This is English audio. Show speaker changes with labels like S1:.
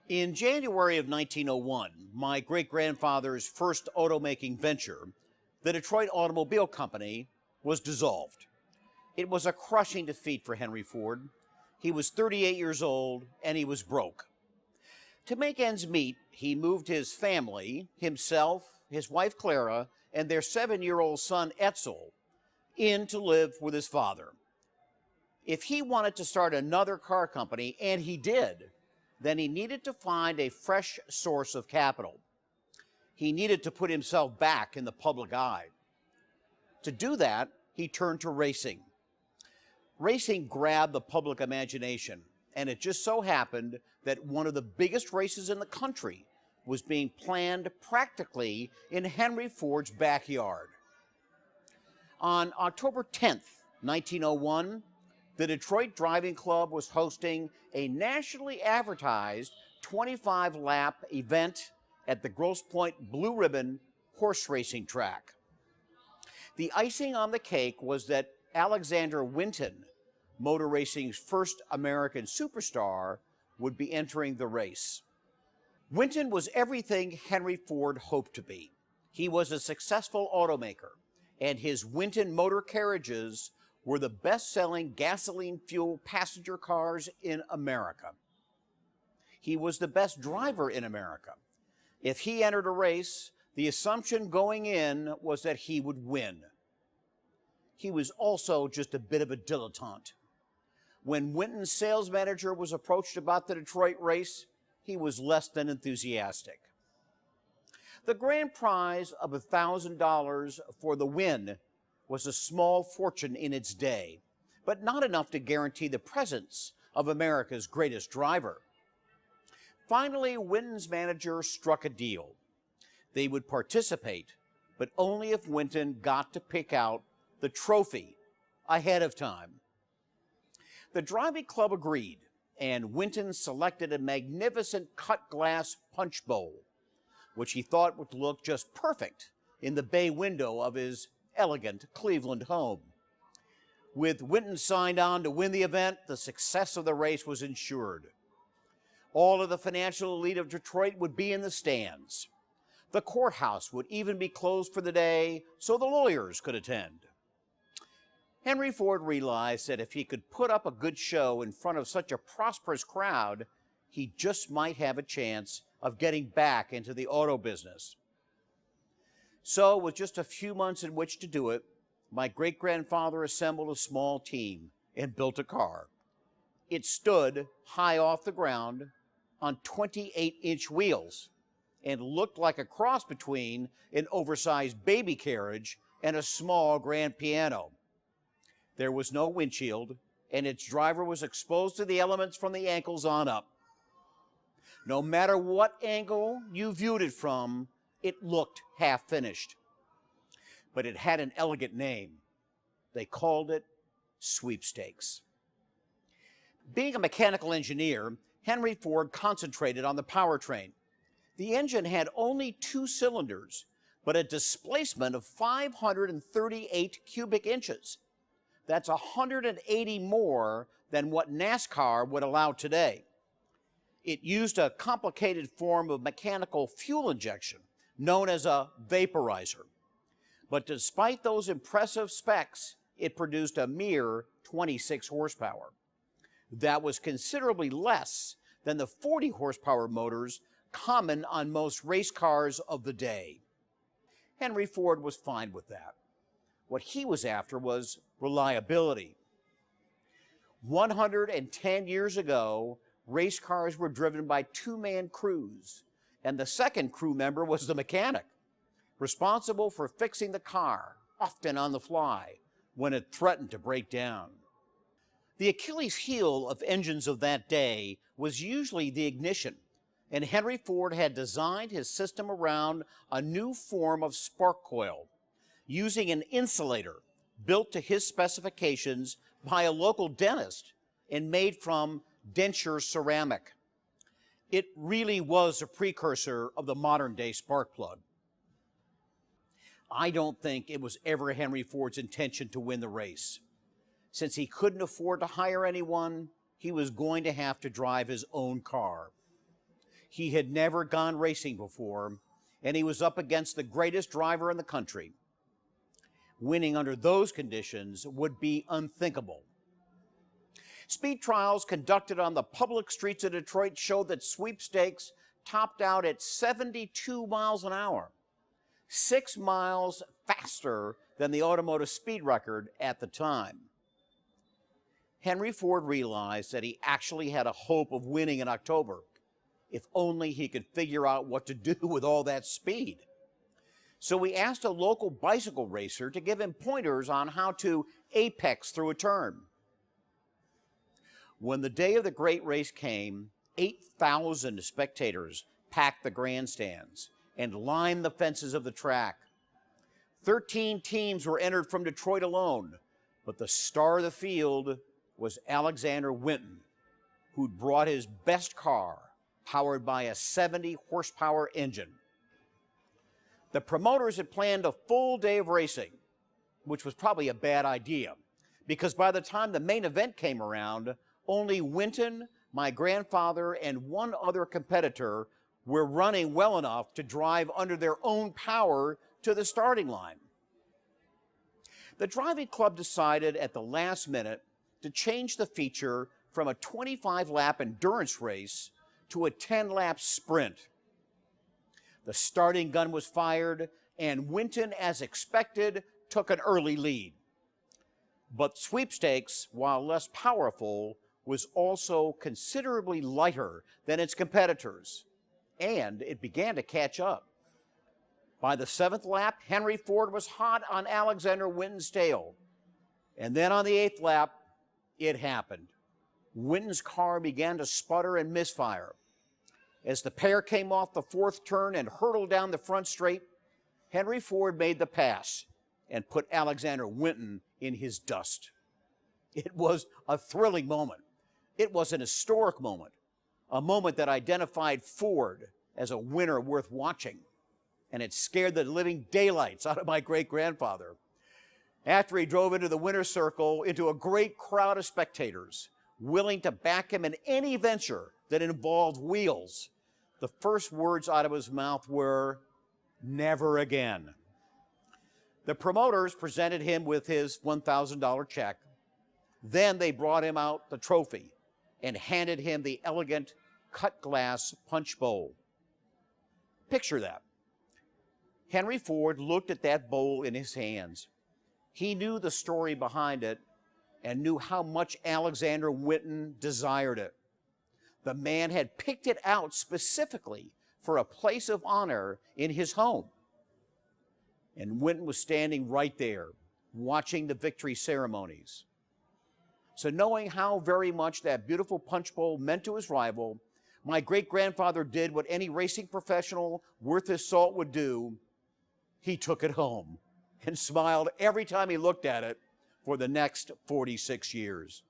S1: In January of 1901, my great-grandfather's first automaking venture, the Detroit Automobile Company, was dissolved. It was a crushing defeat for Henry Ford. He was 38 years old, and he was broke. To make ends meet, he moved his family, himself, his wife Clara, and their 7-year-old son Edsel, in to live with his father. If he wanted to start another car company, and he did, then he needed to find a fresh source of capital. He needed to put himself back in the public eye. To do that, he turned to racing. Racing grabbed the public imagination, and it just so happened that one of the biggest races in the country was being planned practically in Henry Ford's backyard. On October 10th, 1901, the Detroit Driving Club was hosting a nationally advertised 25-lap event at the Grosse Pointe Blue Ribbon horse racing track. The icing on the cake was that Alexander Winton, motor racing's first American superstar, would be entering the race. Winton was everything Henry Ford hoped to be. He was a successful automaker, and his Winton motor carriages were the best-selling gasoline-fueled passenger cars in America. He was the best driver in America. If he entered a race, the assumption going in was that he would win. He was also just a bit of a dilettante. When Winton's sales manager was approached about the Detroit race, he was less than enthusiastic. The grand prize of $1,000 for the win was a small fortune in its day, but not enough to guarantee the presence of America's greatest driver. Finally, Winton's manager struck a deal. They would participate, but only if Winton got to pick out the trophy ahead of time. The driving club agreed, and Winton selected a magnificent cut glass punch bowl, which he thought would look just perfect in the bay window of his elegant Cleveland home. With Winton signed on to win the event, the success of the race was ensured. All of the financial elite of Detroit would be in the stands. The courthouse would even be closed for the day so the lawyers could attend. Henry Ford realized that if he could put up a good show in front of such a prosperous crowd, he just might have a chance of getting back into the auto business. So, with just a few months in which to do it, my great-grandfather assembled a small team and built a car. It stood high off the ground on 28-inch wheels and looked like a cross between an oversized baby carriage and a small grand piano. There was no windshield, and its driver was exposed to the elements from the ankles on up. No matter what angle you viewed it from, it looked half-finished. But it had an elegant name. They called it Sweepstakes. Being a mechanical engineer, Henry Ford concentrated on the powertrain. The engine had only 2 cylinders, but a displacement of 538 cubic inches. That's 180 more than what NASCAR would allow today. It used a complicated form of mechanical fuel injection, known as a vaporizer. But despite those impressive specs, it produced a mere 26 horsepower. That was considerably less than the 40 horsepower motors common on most race cars of the day. Henry Ford was fine with that. What he was after was reliability. 110 years ago, race cars were driven by 2-man crews, and the second crew member was the mechanic, responsible for fixing the car, often on the fly, when it threatened to break down. The Achilles heel of engines of that day was usually the ignition, and Henry Ford had designed his system around a new form of spark coil, using an insulator built to his specifications by a local dentist and made from denture ceramic. It really was a precursor of the modern-day spark plug. I don't think it was ever Henry Ford's intention to win the race. Since he couldn't afford to hire anyone, he was going to have to drive his own car. He had never gone racing before, and he was up against the greatest driver in the country. Winning under those conditions would be unthinkable. Speed trials conducted on the public streets of Detroit showed that sweepstakes topped out at 72 miles an hour, 6 miles faster than the automotive speed record at the time. Henry Ford realized that he actually had a hope of winning in October, if only he could figure out what to do with all that speed. So he asked a local bicycle racer to give him pointers on how to apex through a turn. When the day of the great race came, 8,000 spectators packed the grandstands and lined the fences of the track. 13 teams were entered from Detroit alone, but the star of the field was Alexander Winton, who'd brought his best car, powered by a 70-horsepower engine. The promoters had planned a full day of racing, which was probably a bad idea, because by the time the main event came around, only Winton, my grandfather, and one other competitor were running well enough to drive under their own power to the starting line. The driving club decided at the last minute to change the feature from a 25-lap endurance race to a 10-lap sprint. The starting gun was fired, and Winton, as expected, took an early lead. But sweepstakes, while less powerful, was also considerably lighter than its competitors, and it began to catch up. By the 7th lap, Henry Ford was hot on Alexander Winton's tail. And then on the 8th lap, it happened. Winton's car began to sputter and misfire. As the pair came off the 4th turn and hurtled down the front straight, Henry Ford made the pass and put Alexander Winton in his dust. It was a thrilling moment. It was an historic moment, a moment that identified Ford as a winner worth watching, and it scared the living daylights out of my great-grandfather. After he drove into the winner's circle, into a great crowd of spectators, willing to back him in any venture that involved wheels, the first words out of his mouth were, "Never again." The promoters presented him with his $1,000 check. Then they brought him out the trophy and handed him the elegant cut glass punch bowl. Picture that. Henry Ford looked at that bowl in his hands. He knew the story behind it and knew how much Alexander Winton desired it. The man had picked it out specifically for a place of honor in his home. And Winton was standing right there, watching the victory ceremonies. So knowing how very much that beautiful punch bowl meant to his rival, my great-grandfather did what any racing professional worth his salt would do. He took it home and smiled every time he looked at it for the next 46 years.